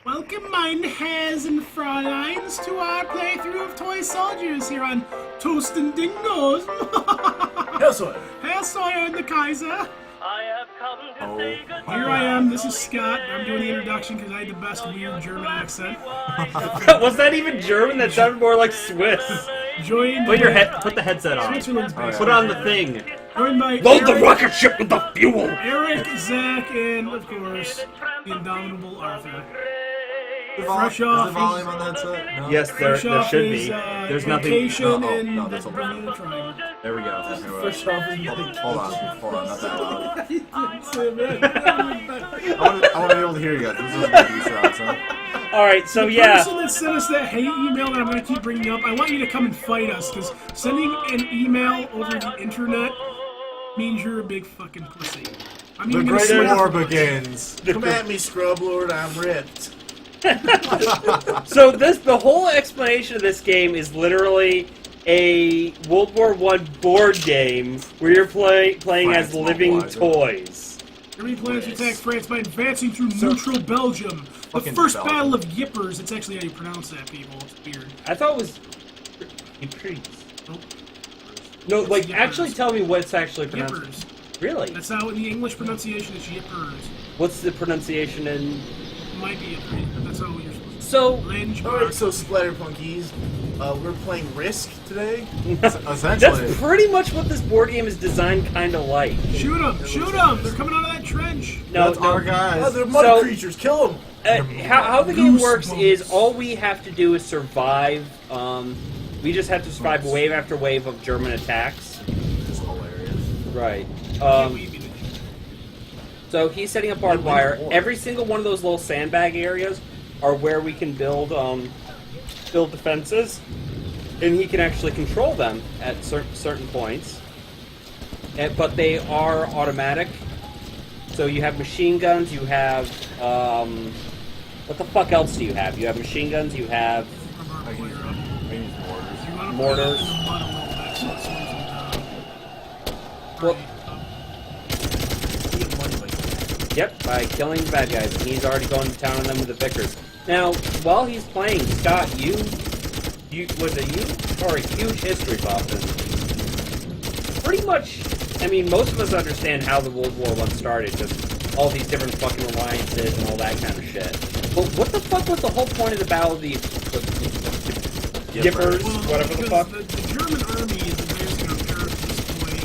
Welcome, mine hares and frauleins, to our playthrough of Toy Soldiers here on Toast and Dingoes. Herr Sawyer. Herr Sawyer and the Kaiser. I have come to say goodbye. Here I am, this is Scott. I'm doing the introduction because I had the best weird German accent. Was that even German? That sounded more like Swiss. Joined Put by the headset on. Switzerland's based. Put on the thing. Joined by Load the Eric, rocket ship with the fuel. Eric, Zach, and of course, the indomitable Arthur. Fresh Is the off volume on that set? No? Yes, there off should his, be. There's vacation nothing. and no, that's the a Bermuda Triangle. There we go. Fresh off his Hold on, not that loud. vacation. I want to be able to hear you guys. This is a good shots, huh? All right, so The yeah. person that sent us that hate email that I'm going to keep bringing up, I want you to come and fight us, because sending an email over the internet means you're a big fucking pussy. I'm The even gonna great swear- war begins. Come at me, Scrub Lord, I'm ripped. So the whole explanation of this game is literally a World War I board game where you're playing as France living mobilizer. toys. Germany plans to attack France by advancing through neutral Belgium. The Fucking first Belgium. battle of Yippers. It's actually how you pronounce that, people. It's weird. I thought it was Ypres. Nope. No, like Yippers. actually tell me what it's actually pronounced. Yippers. Really? That's how in the English pronunciation is Yippers. What's the pronunciation in? It might be Yippers, but that's how you're supposed to So Alright, so Splatterpunkies, we're playing Risk today. Essentially. that's pretty much what this board game is designed kind of like. Shoot them! Shoot them! They're coming out of that trench! No, That's our Oh, guys. they're mud So- creatures, kill them! How the game works Goosebumps. is all we have to do is survive. We just have to survive wave after wave of German attacks. It's hilarious. Right. Can't wait to- So he's setting up barbed wire. Every single one of those little sandbag areas are where we can build defenses, and he can actually control them at certain points. But they are automatic. So you have machine guns. You have what the fuck else do you have? You have machine guns. You have I can use mortars. You wanna Mortars. put it in the mud a little bit so it slows them down. Well- Alright, Get money like Yep, by killing the bad guys, and he's already going to town on them with the Vickers. Now, while he's playing, Scott, you are a huge history buff, and pretty much, I mean, most of us understand how the World War I started, just all these different fucking alliances and all that kind of shit. But what the fuck was the whole point of the Battle of the Yippers, well, whatever the because fuck? The German army is advancing on Paris at this point,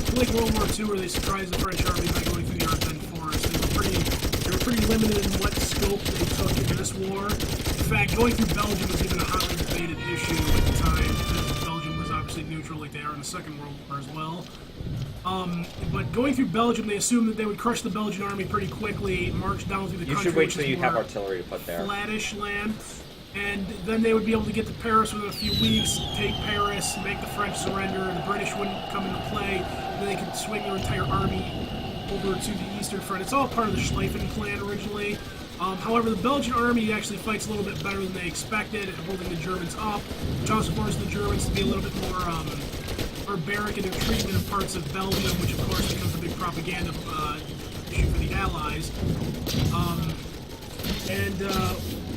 and like World War II, where they surprised the French army by going through the Ardennes forest. They were pretty limited in what scope they took in this war. In fact, going through Belgium was even a hotly debated issue at the time, because Belgium was obviously neutral like they are in the Second World War as well. But going through Belgium, they assumed that they would crush the Belgian army pretty quickly, march down through the You country. should wait which till is you have more artillery to put there. flattish land, and then they would be able to get to Paris within a few weeks, take Paris, make the French surrender, the British wouldn't come into play, and then they could swing their entire army over to the Eastern Front. It's all part of the Schlieffen Plan originally. However, the Belgian army actually fights a little bit better than they expected, holding the Germans up, which also forced the Germans to be a little bit more barbaric in their treatment of parts of Belgium, which of course becomes a big propaganda issue for the Allies.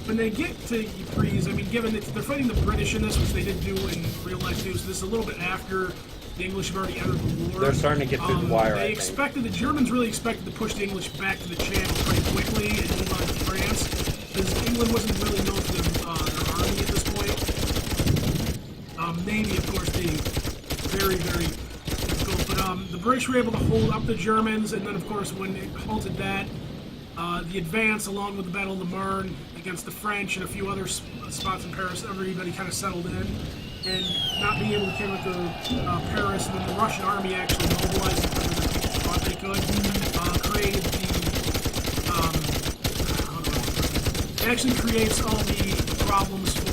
When they get to Ypres, I mean, given that they're fighting the British in this, which they did do in real life too, so this is a little bit after the English have already entered the war. They're starting to get through the wire, I think. The Germans really expected to push the English back to the Channel pretty quickly and move on to France, because England wasn't really known for their army at this point. Navy, of course, being very, very difficult. But the British were able to hold up the Germans, and then, of course, when they halted that, the advance, along with the Battle of the Marne against the French and a few other spots in Paris, everybody kind of settled in. And not being able to come into Paris, and then the Russian army actually mobilized because the people thought they could, created it actually creates all the problems for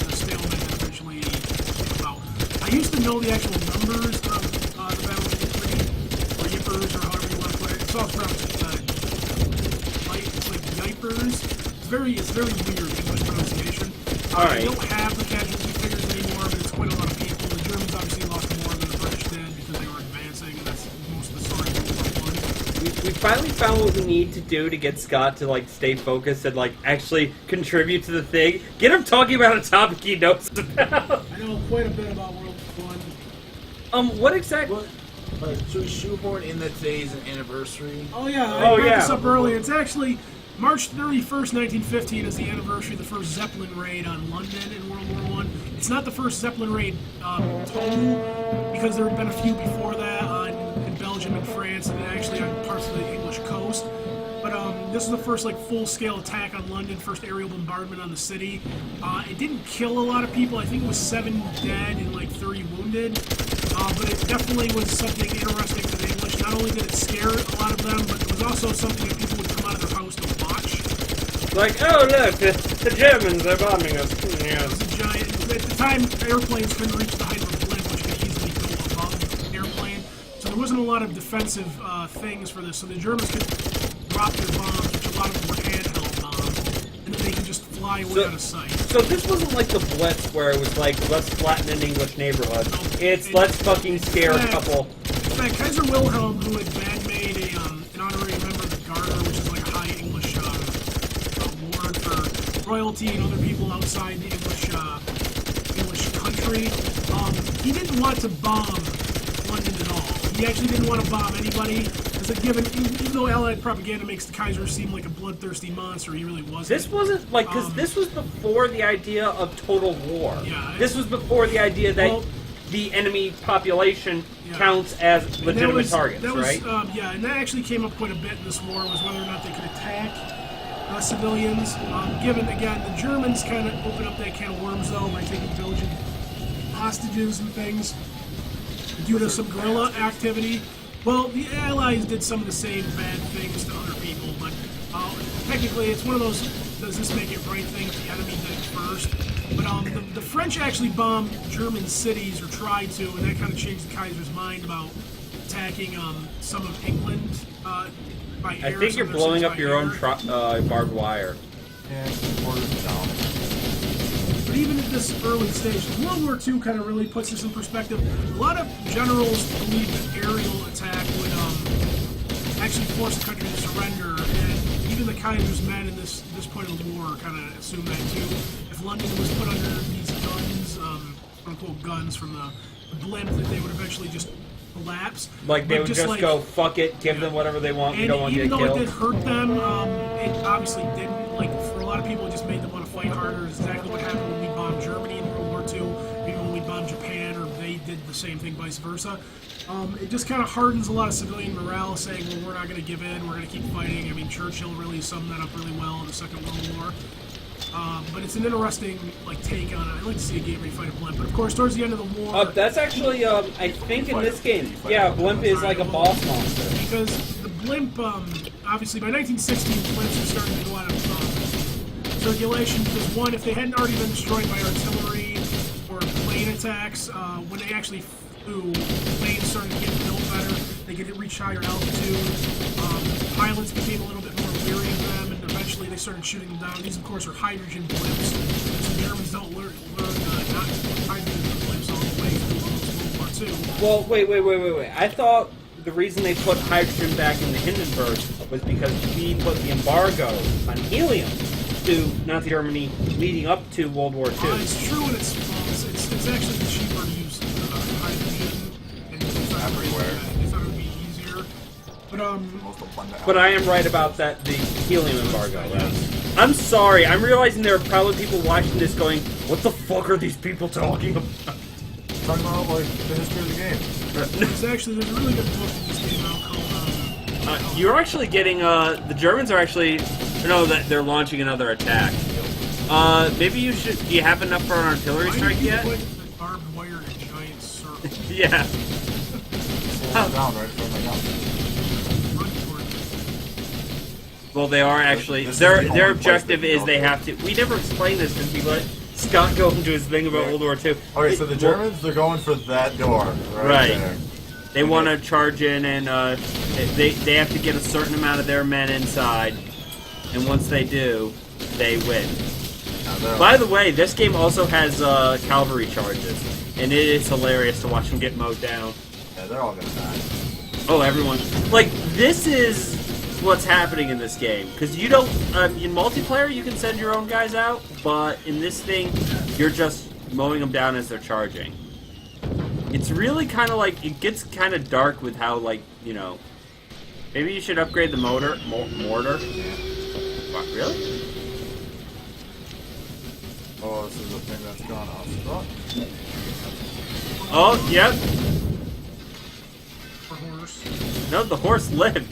the stalemate that eventually came about. I used to know the actual numbers of the Battle of Ypres, or Yippers, or however you want to put it. It's all pronounced it's like Yipers. It's very weird English pronunciation. Alright. I don't have the casualty figures anymore, but it's quite a lot of people. The Germans obviously lost more than the British did because they were advancing, and that's most of the story of World War I. we finally found what we need to do to get Scott to like stay focused and like actually contribute to the thing. Get him talking about a topic he knows about. I know quite a bit about World of Fun. What exactly? Should we shoehorn in that today's an anniversary? Oh yeah, I Oh, brought yeah. this up earlier. It's actually March 31st, 1915 is the anniversary of the first Zeppelin raid on London in World War I. It's not the first Zeppelin raid total, because there had been a few before that in Belgium and France, and actually on parts of the English coast. But this is the first like full-scale attack on London, first aerial bombardment on the city. It didn't kill a lot of people. I think it was 7 dead and like 30 wounded. But it definitely was something interesting for the English. Not only did it scare a lot of them, but it was also something that people would come out of their house to watch. Like, oh look, the Germans are bombing us. It was a giant. At the time, airplanes couldn't reach the height of a blimp, which could easily go above an airplane. So there wasn't a lot of defensive things for this. So the Germans could drop their bombs, which a lot of them were handheld bombs, and then they could just fly away out of sight. So this wasn't like the Blitz where it was like, let's flatten an English neighborhood. It's let's fucking scare a couple. In fact, Kaiser Wilhelm, who had made an honorary member of the Garter, which is like a high English award for royalty and other people outside the English country, he didn't want to bomb London at all. He actually didn't want to bomb anybody. As a given, even though Allied propaganda makes the Kaiser seem like a bloodthirsty monster, he really wasn't. This wasn't like, because this was before the idea of total war. Yeah, this was before the idea that the enemy population counts as legitimate targets, right? Yeah, and that actually came up quite a bit in this war, was whether or not they could attack civilians. Given, again, the Germans kind of opened up that can of worms, though, by taking Belgian hostages and things due to some guerrilla activity. Well, the Allies did some of the same bad things to other people, but technically it's one of those does this make it right thing if the enemy did it first. But the French actually bombed German cities, or tried to, and that kind of changed the Kaiser's mind about attacking some of England by air. I think you're blowing up your own barbed wire. Yeah, borders down. But even at this early stage, World War II kind of really puts this in perspective. A lot of generals believed that aerial attack would actually force the country to surrender, and even the Kaiser's men in this point of the war kind of assumed that too. If London was put under these guns, quote-unquote guns from the blimp, that they would eventually just collapse. Like they would just like, go, fuck it, give them whatever they want, we don't want to get killed. Even though it did hurt them, it obviously didn't. Like, for a lot of people, it just made them want to fight harder. It's exactly what happened when we bombed Germany in World War II, maybe when we bombed Japan, or they did the same thing, vice versa. It just kind of hardens a lot of civilian morale, saying, well, we're not going to give in, we're going to keep fighting. I mean, Churchill really summed that up really well in the Second World War. But it's an interesting take on it. I'd like to see a game where you fight a blimp, but of course, towards the end of the war... that's actually, I think in this game, yeah, blimp is like a boss monster. Because the blimp, obviously, by 1916, blimps are starting to go out of circulation, because one, if they hadn't already been destroyed by artillery or plane attacks, when they actually flew, planes started to get built better, they could reach higher altitude, pilots became a little bit more weary of them, and eventually they started shooting them down. These, of course, are hydrogen blimps, so the Germans don't learn not to put hydrogen blimps all the way through almost World War II. Well, wait. I thought the reason they put hydrogen back in the Hindenburg was because we put the embargo on helium to Nazi Germany leading up to World War II. It's true, and it's false. It's actually cheaper to use hydrogen, and Everywhere. They thought it would be easier. But I am right about that, the helium embargo. Right? I'm sorry, I'm realizing there are probably people watching this going, what the fuck are these people talking about? Talking about the history of the game. There's a really good book that just came out called you're actually getting, the Germans are actually, no, that they're launching another attack. Maybe you should, do you have enough for an artillery strike yet? Put the barbed wire in a giant circle. Yeah. Slow down, right? Slow down. Run toward it. Well, they are actually, their objective is they have to, we never explained this because we let Scott go into his thing about World War II. Okay, so the Germans, they're going for that door, right there. They want to charge in, and they have to get a certain amount of their men inside, and once they do, they win. By the way, this game also has cavalry charges, and it is hilarious to watch them get mowed down. Yeah, they're all gonna die. Oh, everyone. Like, this is what's happening in this game. Because you don't... in multiplayer, you can send your own guys out. But in this thing, you're just mowing them down as they're charging. It's really kind of like... It gets kind of dark with how, like, you know... Maybe you should upgrade the mortar. What, really? Oh, this is the thing that's gone off. Oh, yep. Horse. No, the horse lived.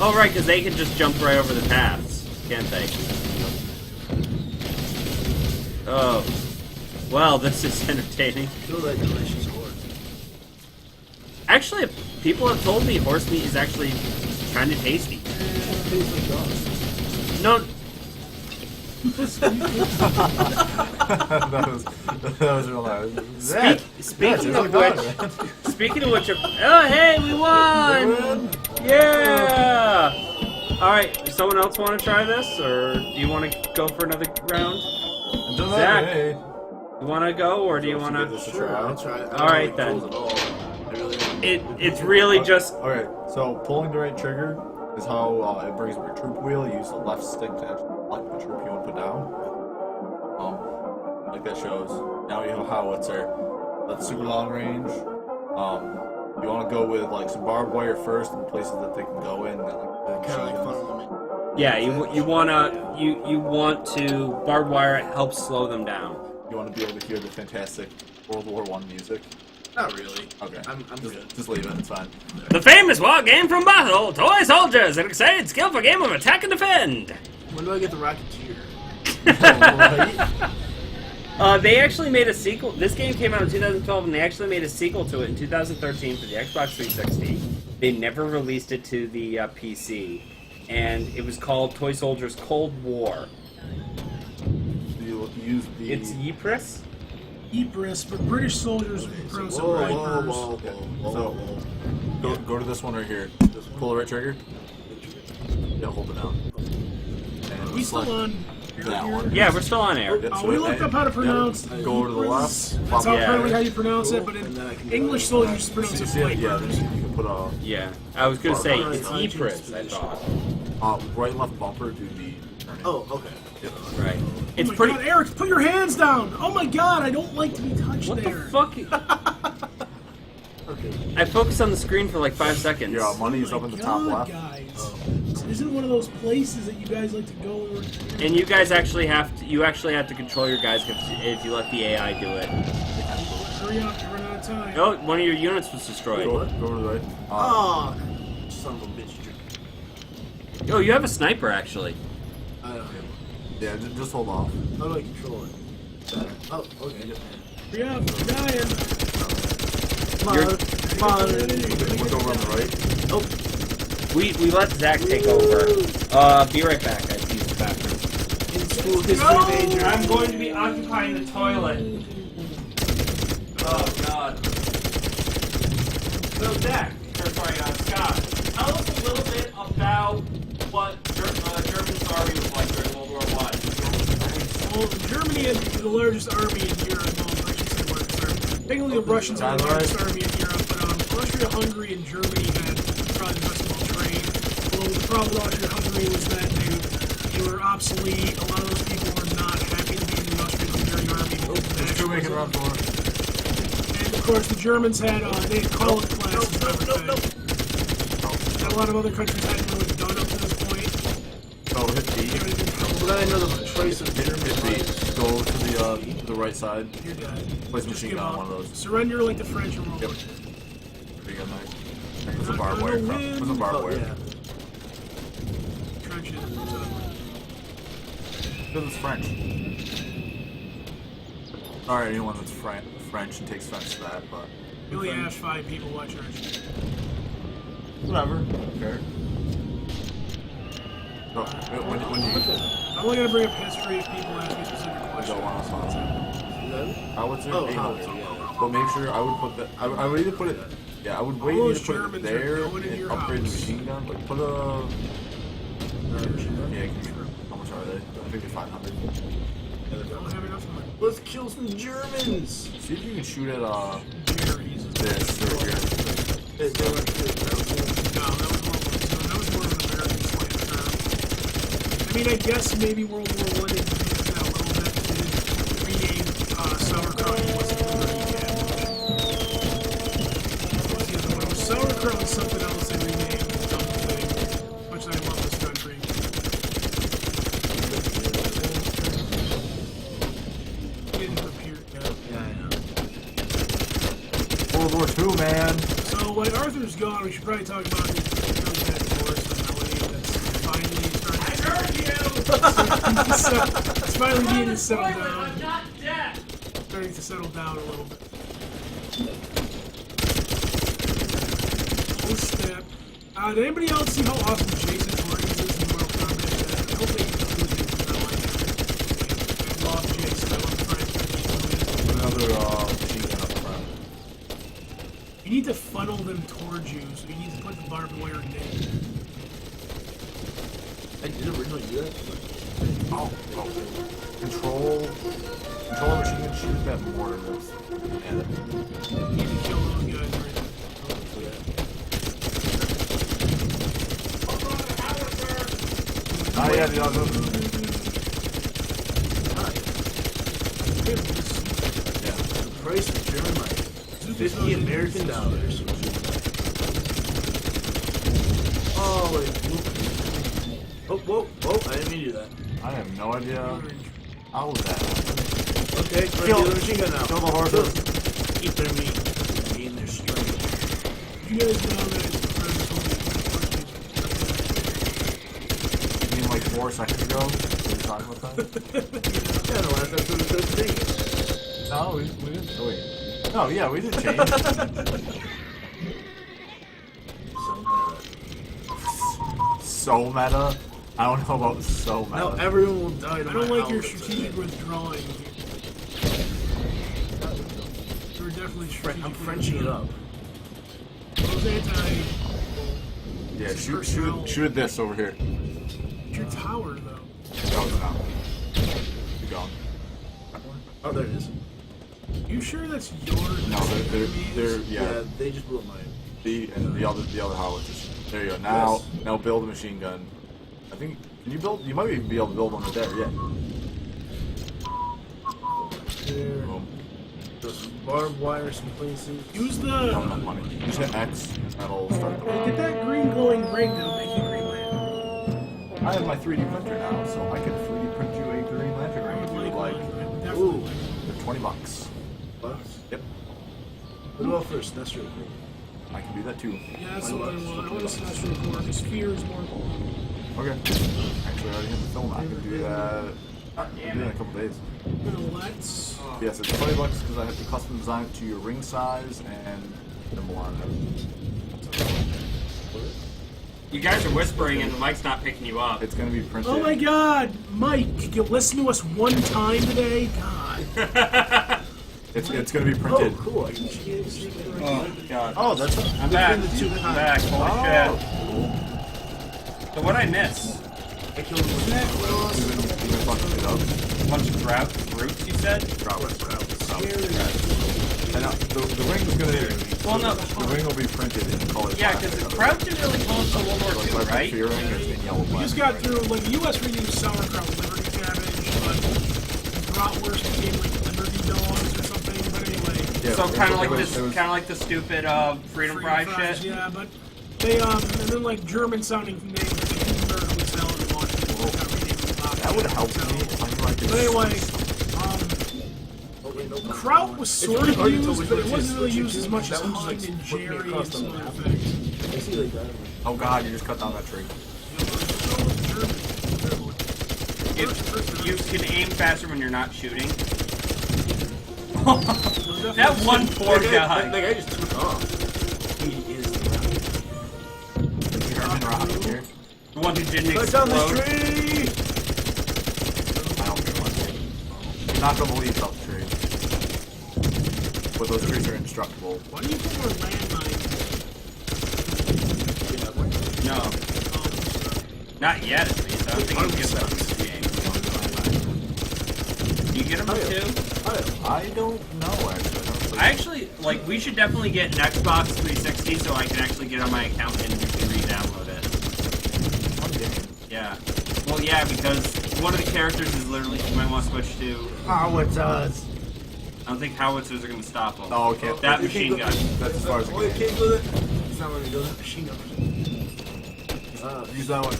Oh, right, because they can just jump right over the paths, can't they? Oh. Well, this is entertaining. Feel that delicious horse. Actually, people have told me horse meat is actually kind of tasty. Tastes like dogs. No, that was real nice. speaking of which, oh hey, we won! Yeah! Alright, someone else want to try this, or do you want to go for another round? Zach, Hey. you want to go, or do you want to? Sure, I'll try it. All right, then. It's really just... Okay, so pulling the right trigger is how it brings up your troop wheel. You use the left stick to actually select the troop you want to put down. Like that shows. Now you have a howitzer. That's super long range. You want to go with like some barbed wire first in places that they can go in. Like Kind of like machine fun guns. limit. Yeah, you want to... Barbed wire helps slow them down. You want to be able to hear the fantastic World War I music. Not really. Okay. I'm good. Just leave it. It's fine. The famous war game from Battle, Toy Soldiers, an exciting, skillful game of attack and defend. When do I get the Rocketeer? They actually made a sequel. This game came out in 2012, and they actually made a sequel to it in 2013 for the Xbox 360. They never released it to the PC, and it was called Toy Soldiers Cold War. You use the. It's Ypres? Ypres, but British soldiers pronounce it Whoa, Vipers. whoa, whoa, So, whoa. go to this one right here. Pull the right trigger. Yeah, hold it down. And Are we still select on? that one. Yeah, we're still on air. Yep, so We looked up how to pronounce. Go over to the left. That's how Yeah. apparently how you pronounce it, but in English soldiers pronounce it See, yeah, then Vipers. you can put a Yeah, I was gonna say it's Alright, Ypres, I thought. right and left bumper to the turning. Oh, okay. Yep. Right. Oh It's my pretty. God, Eric, put your hands down! Oh my God, I don't like to be touched What the there. fuck? Okay. I focused on the screen for like 5 seconds. Your money is Oh up in my the top God, left. guys. This isn't one of those places that you guys like to go or... And you guys actually have to. You actually have to control your guys if you let the AI do it. Hurry up, you're running out of time. Oh, one of your units was destroyed. Go to the right. Oh, son of a bitch. Oh, you have a sniper actually. I don't know. Yeah, just hold off. How do I control it? Oh, okay. Hurry up, you're dying. Come on. Come on. Look over on the right. Oh, We let Zach take over. Be right back. I have to use the bathroom. in school history major. I'm going to be occupying the toilet. Oh God. So Zach, Scott, tell us a little bit about what German army was like during World War I. Well, Germany had the largest army in Europe. Well, I should say largest army. Technically, the Russians had the largest army in Europe, but Austria, Hungary, and Germany had probably the best well-trained. Although the problem with Austria, Hungary was that they were obsolete. A lot of those people were not happy to be in the Austrian-Hungarian army because of Still making nationalism. around for it. And of course, the Germans had they had college classes and everything. And a lot of other countries hadn't really done up to this point. So hit B. They would have been But I know the trace of Hit German. B. Go to the right side. You're dead. Place Just machine give gun on up. one of those. Surrender like the French and roll. Yep. There you go, nice. Put some barbed wire. Put some barbed Oh, wire. yeah. Trenches. Because it's French. Sorry, anyone that's French and takes offense to that, but We only have 5 people watching our show. whatever. Fair. So, when you I'm only gonna bring up history if people ask me specific go questions. on a sponsor, I would say Oh, A howitzer, holster. yeah. But make sure I would put that. I would either put it. Yeah, I would wait All either those put it Germans are there going in and your upgrade the house. machine gun. Like put a. Yeah, how much are they? I think they're 500. I don't have enough money. Let's kill some Germans. See if you can shoot at Jerry's. this right here. They went through the No, that was more of an American slang term. I mean, I guess maybe World War I did use that a little bit to rename sauerkraut wasn't really bad. What was the other one? It was sauerkraut was something else they renamed something. Much as I love this country. He didn't prepare. Yeah, I know. World War II, man. So when Arthur's gone, we should probably talk about the that chorus the melody that's finally starting to it's finally beginning to settle down. Starting to settle down a little bit. Oh snap. Did anybody else see how awesome Jason's Warnings is in Mortal Kombat? I hope they can do things from now on. I love Jason. I love the franchise. Another machine gun up front. You need to funnel them towards you, so you need to put the barbed wire in. I did originally do that. Oh. Control the machine gun, shoot that mortar that's at it. You need to kill those guys right now. Oh yeah, the other. Yeah. The price of German life. $50 American dollars. Oh, wait. Oh, whoa. I didn't mean to do that. I have no idea how was that. Okay, let's Kill- do the machine gun now. Kill the horses. Eat their meat. Gain their strength. You guys know that You mean like 4 seconds ago? Were you talking about that? Yeah, the last episode was just Dingoes. No, we didn't. Oh, wait. No, yeah, we did change. So meta. I don't know about so meta. Now everyone will die to I my don't like your howitzer. strategic withdrawing. You're definitely strategic. I'm Frenching it up. Those anti. Yeah, shoot at this over here. It's your tower, though. No, it's not. Keep going. Oh, there it is. You sure that's yours? No, they're Yeah, they just blew mine. the other howitzers. There you go. Now build a machine gun. I think you might even be able to build one right there. Yeah. There. Boom. Those barbed wire, some places. Use Not the. enough money. Just hit X. That'll start the. Get that green glowing ring that'll make you Green Lantern. I have my 3D printer now, so I can 3D print you a Green Lantern ring if you would like. Ooh. They're $20. Bucks. Yep. What about for a Sinestro group? I can do that too. Yeah, that's what I want. I want a Sinestro core because fear is more important. Okay. Actually, I already have the film. I can do that. I can do that in a couple days. Let's. Yes, it's $20 because I have to custom design it to your ring size and symbol on it. You guys are whispering and the mic's not picking you up. It's gonna be printed. Oh my God, Mike! Can you listen to us one time today? God. It's gonna be Oh, printed. cool. I can change it. Oh, God. Oh, that's. I'm back. the two I'm back. Holy shit. So what'd I miss? I killed him with that. You've been fucking it up. A bunch of roots, you said? Drop it. And the ring's gonna. Well, no. The ring will be printed in color. Yeah, because the crowd didn't really go until World War II, Like right? fear ring is in yellow We just got through, like, the U.S. renewed sauerkraut liberty cabbage, but bratwurst became, like, liberty dogs or something, but anyway. Yeah, So kind of like there this, was- kind of like the stupid freedom fries shit. Yeah, but they, and then, like, German-sounding names, like Hindenburg would sell and launch people got renamed to Bob. That would help me. I feel like But anyway, kraut was sort of used, but it wasn't really used as much as Hind and Jerry and some other things. I see like that. Oh god, you just cut down that tree. You can aim faster when you're not shooting. That one poor That guy. guy just took off. He is the German rocket here. The one who didn't Cut down this explode. tree! I don't feel like it. You're not gonna believe about the tree. But those trees are indestructible. Why do you put more landmines? No. Not yet, at least. I don't think you get that in this game. Do you get them too? I don't know actually. I don't play I actually, like, we should definitely get an Xbox 360 so I can actually get on my account and we can re-download it. Yeah. Well, yeah, because one of the characters is literally, you might want to switch to... Howitzers. I don't think howitzers are going to stop them. Oh, okay. That machine gun. That's as far as Oh, you it can. can't do it. It's not letting me go. That machine gun. Use that one.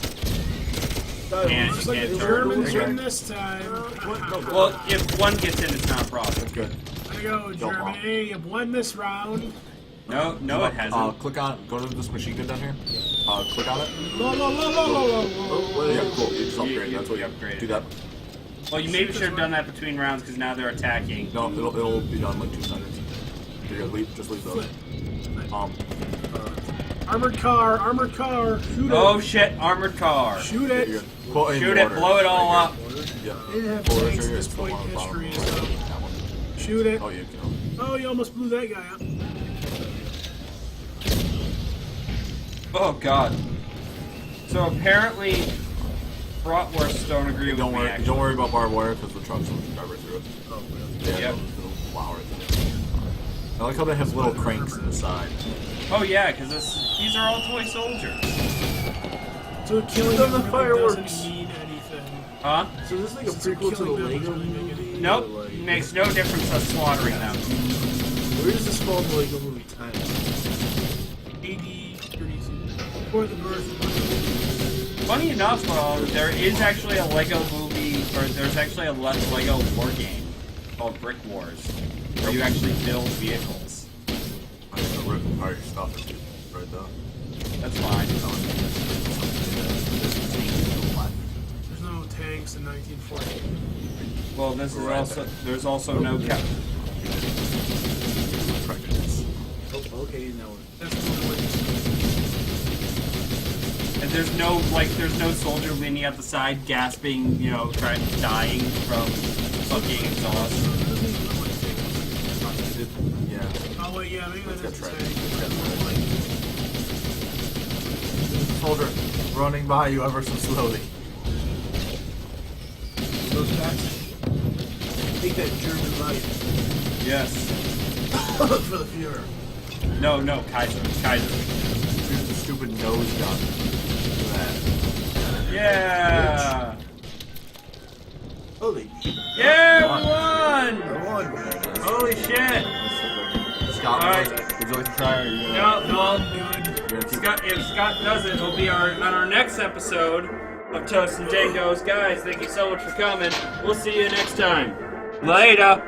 Can't, Looks you like can't the turn. Germans win this time. Well, if one gets in, it's not a problem. That's good. There you go, Germany. You've won this round. No, it hasn't. Click on. Go to this machine gun down here. Click on it. La, la, la, la, la, la, la. Yeah, cool. You just upgrade. That's what you upgraded. do. That. Well, you maybe should have done that between rounds because now they're attacking. No, it'll be done in like 2 seconds. Here, just leave those. Armored car, shoot it. Oh shit, armored car. Shoot You're it. good. Well, in Shoot order. it, blow it all up. Yeah. They didn't have Forward tanks at trigger this is the point one in on the bottom history, right. so That one. shoot it. Oh, you can. Oh, you almost blew that guy up. Oh god. So apparently, bratwursts don't agree with Don't me. worry. Actually. Don't worry about barbed wire because the trucks will drive right through it. Oh, really? Yeah. Yep. It'll plow right through it. I like how they have little cranks in the side. Oh yeah, because these are all toy soldiers. So killing Done them the really fireworks. doesn't mean anything. Huh? So this is like a Since they're prequel to the killing them, Lego doesn't make movie? any- Nope. Or, like, Makes no difference us slaughtering them. Where does this fall in the Lego movie time? AD 32. Before the birth. Funny enough, there is actually a Lego movie, or there's actually a Lego war game called Brick Wars, where you actually build vehicles. I'm just gonna rip apart your stuff right though. That's fine. There's no tanks in 1940. Well, this is also there's also no cap. Oh, okay, now That's the way. And there's no soldier leaning at the side gasping, dying from fucking exhaust. Yeah. Oh wait, yeah, maybe that Let's is get the tracked. Soldier running by you ever so slowly. goes fast. Take that German life Yes. for the Fuhrer. No, Kaiser. Here's the stupid nose gun. Look at that. Yeah. Holy. Yeah, we won! I won. Holy shit! Scott, Alright. would you like to try or you No. You're gonna keep If Scott does it, it'll be on our next episode of Toast and Dingoes. Guys, thank you so much for coming. We'll see you next time. Later.